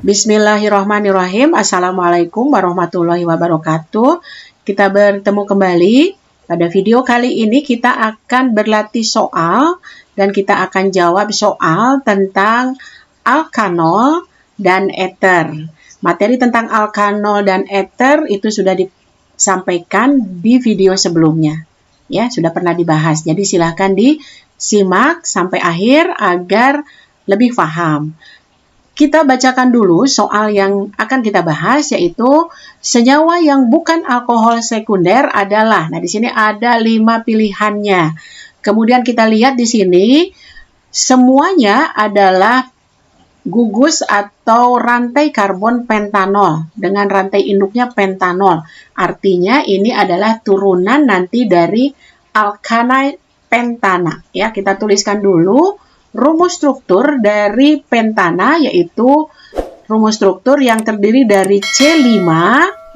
Bismillahirrahmanirrahim. Assalamualaikum warahmatullahi wabarakatuh. Kita bertemu kembali. Pada video kali ini kita akan berlatih soal dan kita akan jawab soal tentang alkanol dan ether. Materi tentang alkanol dan ether itu sudah disampaikan di video sebelumnya. Ya, sudah pernah dibahas. Jadi silahkan disimak sampai akhir agar lebih paham. Kita bacakan dulu soal yang akan kita bahas, yaitu senyawa yang bukan alkohol sekunder adalah. Nah, di sini ada 5 pilihannya. Kemudian kita lihat di sini semuanya adalah gugus atau rantai karbon pentanol dengan rantai induknya pentanol. Artinya ini adalah turunan nanti dari alkana pentana. Ya, kita tuliskan dulu. Rumus struktur dari pentana yaitu rumus struktur yang terdiri dari C5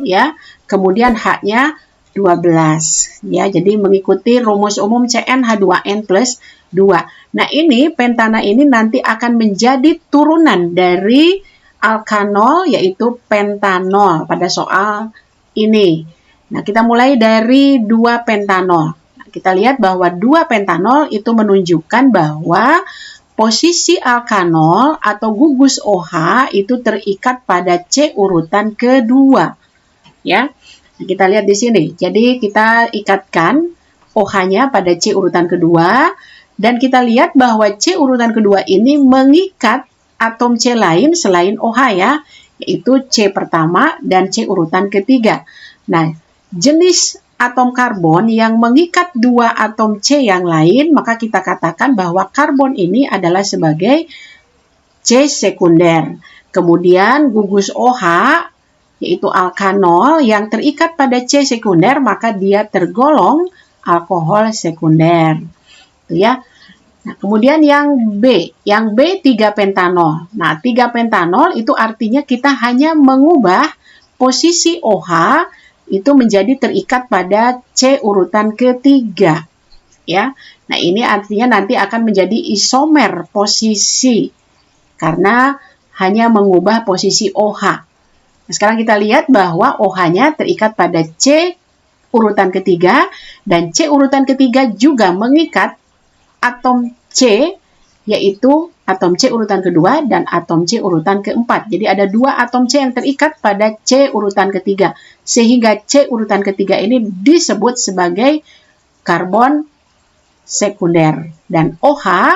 ya, kemudian H-nya 12 ya. Jadi mengikuti rumus umum CnH2n plus 2. Nah, ini pentana ini nanti akan menjadi turunan dari alkanol yaitu pentanol pada soal ini. Nah, kita mulai dari 2 pentanol. Kita lihat bahwa 2 pentanol itu menunjukkan bahwa posisi alkanol atau gugus OH itu terikat pada C urutan kedua. Ya. Nah, kita lihat di sini. Jadi kita ikatkan OH-nya pada C urutan kedua dan kita lihat bahwa C urutan kedua ini mengikat atom C lain selain OH ya, yaitu C pertama dan C urutan ketiga. Nah, jenis atom karbon yang mengikat 2 atom C yang lain, maka kita katakan bahwa karbon ini adalah sebagai C sekunder. Kemudian gugus OH, yaitu alkanol yang terikat pada C sekunder, maka dia tergolong alkohol sekunder. Itu ya. Nah, kemudian yang B 3 pentanol. Nah, 3 pentanol itu artinya kita hanya mengubah posisi OH itu menjadi terikat pada C urutan ketiga. Ya. Nah, ini artinya nanti akan menjadi isomer posisi karena hanya mengubah posisi OH. Nah, sekarang kita lihat bahwa OH-nya terikat pada C urutan ketiga dan C urutan ketiga juga mengikat atom C, yaitu atom C urutan kedua dan atom C urutan keempat. Jadi ada 2 atom C yang terikat pada C urutan ketiga. Sehingga C urutan ketiga ini disebut sebagai karbon sekunder. Dan OH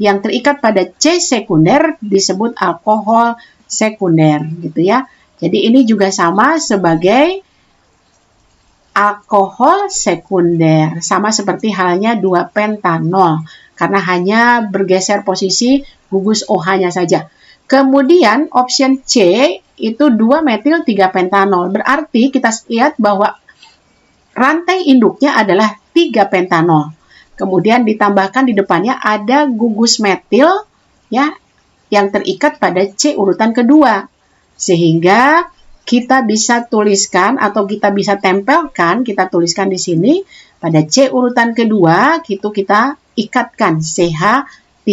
yang terikat pada C sekunder disebut alkohol sekunder. Gitu ya. Jadi ini juga sama sebagai alkohol sekunder. Sama seperti halnya 2 pentanol. Karena hanya bergeser posisi gugus OH-nya saja. Kemudian option C itu 2 metil 3 pentanol. Berarti kita lihat bahwa rantai induknya adalah 3 pentanol. Kemudian ditambahkan di depannya ada gugus metil ya yang terikat pada C urutan kedua. Sehingga kita bisa tuliskan atau kita bisa tempelkan, kita tuliskan di sini pada C urutan kedua itu kita ikatkan CH3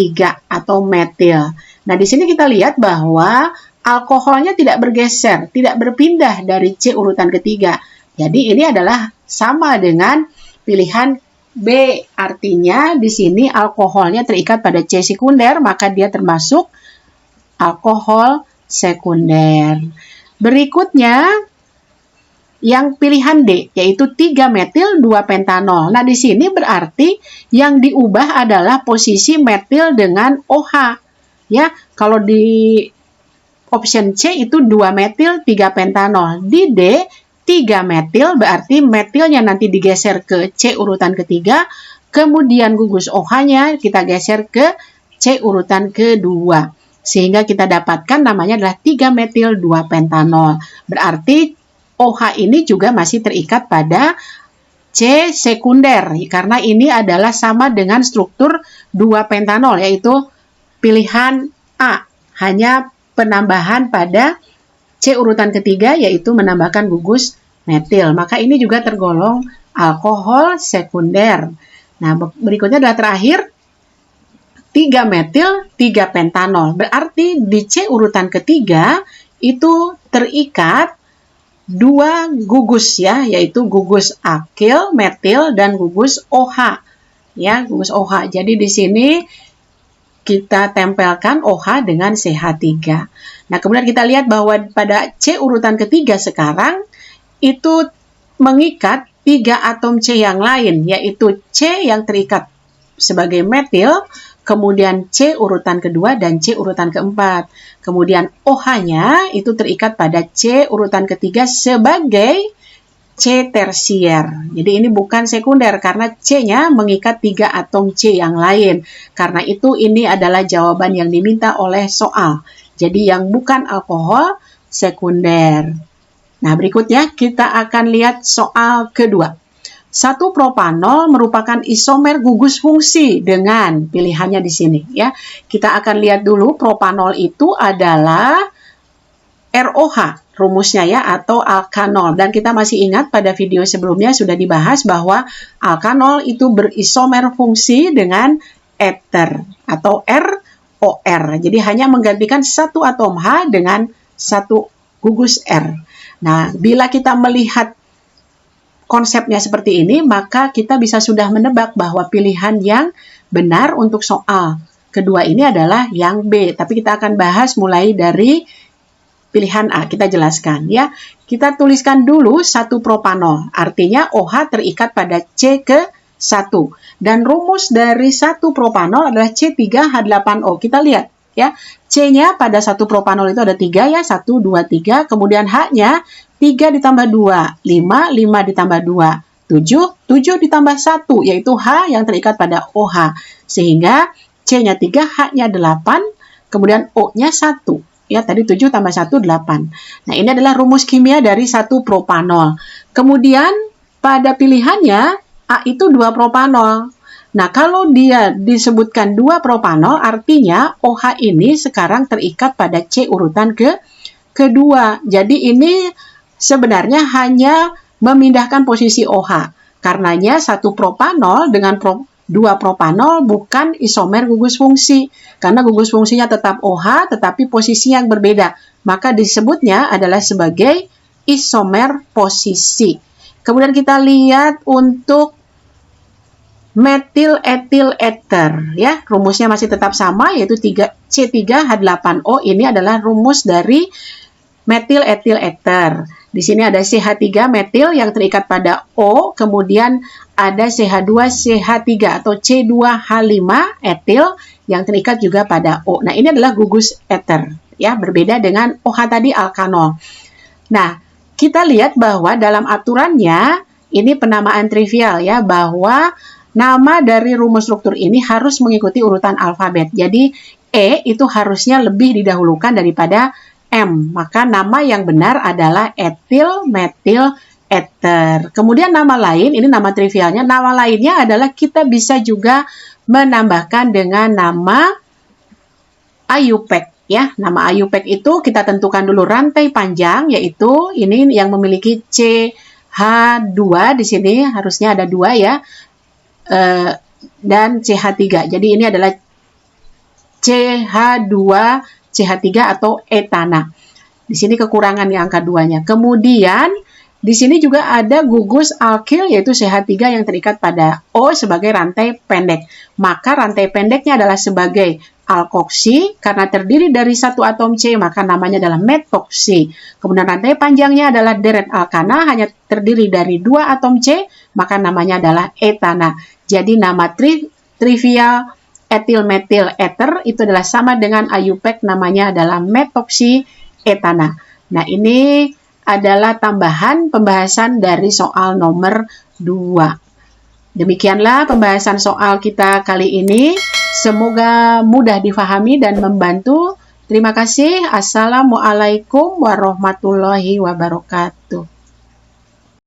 atau metil. Nah, di sini kita lihat bahwa alkoholnya tidak bergeser, tidak berpindah dari C urutan ketiga. Jadi ini adalah sama dengan pilihan B. Artinya di sini alkoholnya terikat pada C sekunder, maka dia termasuk alkohol sekunder. Berikutnya yang pilihan D, yaitu 3 metil 2 pentanol. Nah, di sini berarti yang diubah adalah posisi metil dengan OH. Ya, kalau di option C itu 2 metil 3 pentanol. Di D 3 metil berarti metilnya nanti digeser ke C urutan ketiga, kemudian gugus OH-nya kita geser ke C urutan kedua. Sehingga kita dapatkan namanya adalah 3 metil 2 pentanol. Berarti OH ini juga masih terikat pada C sekunder karena ini adalah sama dengan struktur 2 pentanol yaitu pilihan A, hanya penambahan pada C urutan ketiga yaitu menambahkan gugus metil. Maka ini juga tergolong alkohol sekunder. Nah, berikutnya adalah terakhir 3 metil, 3 pentanol. Berarti di C urutan ketiga itu terikat 2 gugus ya, yaitu gugus akil, metil, dan gugus OH. Ya, gugus OH. Jadi di sini kita tempelkan OH dengan CH3. Nah, kemudian kita lihat bahwa pada C urutan ketiga sekarang itu mengikat 3 atom C yang lain, yaitu C yang terikat sebagai metil, kemudian C urutan kedua dan C urutan keempat. Kemudian OH-nya itu terikat pada C urutan ketiga sebagai C tersier. Jadi ini bukan sekunder karena C-nya mengikat 3 atom C yang lain. Karena itu ini adalah jawaban yang diminta oleh soal. Jadi yang bukan alkohol sekunder. Nah, berikutnya kita akan lihat soal kedua. 1-propanol merupakan isomer gugus fungsi dengan pilihannya di sini ya. Kita akan lihat dulu propanol itu adalah ROH rumusnya ya, atau alkanol. Dan kita masih ingat pada video sebelumnya sudah dibahas bahwa alkanol itu berisomer fungsi dengan ether atau ROR. Jadi hanya menggantikan satu atom H dengan satu gugus R. Nah, bila kita melihat konsepnya seperti ini, maka kita bisa sudah menebak bahwa pilihan yang benar untuk soal kedua ini adalah yang B. Tapi kita akan bahas mulai dari pilihan A, kita jelaskan ya. Kita tuliskan dulu 1-propanol, artinya OH terikat pada C ke 1. Dan rumus dari 1-propanol adalah C3H8O. Kita lihat ya, C-nya pada 1-propanol itu ada 3 ya, 1, 2, 3. Kemudian H-nya 3 ditambah 2, 5, 5 ditambah 2, 7, 7 ditambah 1, yaitu H yang terikat pada OH. Sehingga C-nya 3, H-nya 8, kemudian O-nya 1. Ya, tadi 7 tambah 1, 8. Nah, ini adalah rumus kimia dari 1-propanol. Kemudian, pada pilihannya, A itu 2-propanol. Nah, kalau dia disebutkan 2-propanol, artinya OH ini sekarang terikat pada C urutan kedua. Jadi, ini sebenarnya hanya memindahkan posisi OH. Karenanya, 1-propanol dengan 2-propanol bukan isomer gugus fungsi. Karena gugus fungsinya tetap OH, tetapi posisi yang berbeda. Maka disebutnya adalah sebagai isomer posisi. Kemudian kita lihat untuk metil etil ether. Ya, rumusnya masih tetap sama, yaitu C3H8O. Ini adalah rumus dari metil etil ether. Di sini ada CH3 metil yang terikat pada O, kemudian ada CH2CH3 atau C2H5 etil yang terikat juga pada O. Nah, ini adalah gugus ether ya, berbeda dengan OH tadi alkanol. Nah, kita lihat bahwa dalam aturannya ini penamaan trivial ya, bahwa nama dari rumus struktur ini harus mengikuti urutan alfabet. Jadi E itu harusnya lebih didahulukan daripada M, maka nama yang benar adalah etil metil ether. Kemudian nama lain, ini nama trivialnya, nama lainnya adalah kita bisa juga menambahkan dengan nama IUPAC ya. Nama IUPAC itu kita tentukan dulu rantai panjang, yaitu ini yang memiliki CH2, di sini harusnya ada 2 ya, dan CH3. Jadi ini adalah CH2 CH3 atau etana. Di sini kekurangan di angka 2-nya. Kemudian di sini juga ada gugus alkil, yaitu CH3 yang terikat pada O sebagai rantai pendek. Maka rantai pendeknya adalah sebagai alkoksi, karena terdiri dari satu atom C, maka namanya adalah metoksi. Kemudian rantai panjangnya adalah deret alkana, hanya terdiri dari 2 atom C, maka namanya adalah etana. Jadi nama trivial etil metil ether itu adalah sama dengan IUPAC, namanya adalah metoksi etana. Nah, ini adalah tambahan pembahasan dari soal nomor 2. Demikianlah pembahasan soal kita kali ini. Semoga mudah difahami dan membantu. Terima kasih. Assalamualaikum warahmatullahi wabarakatuh.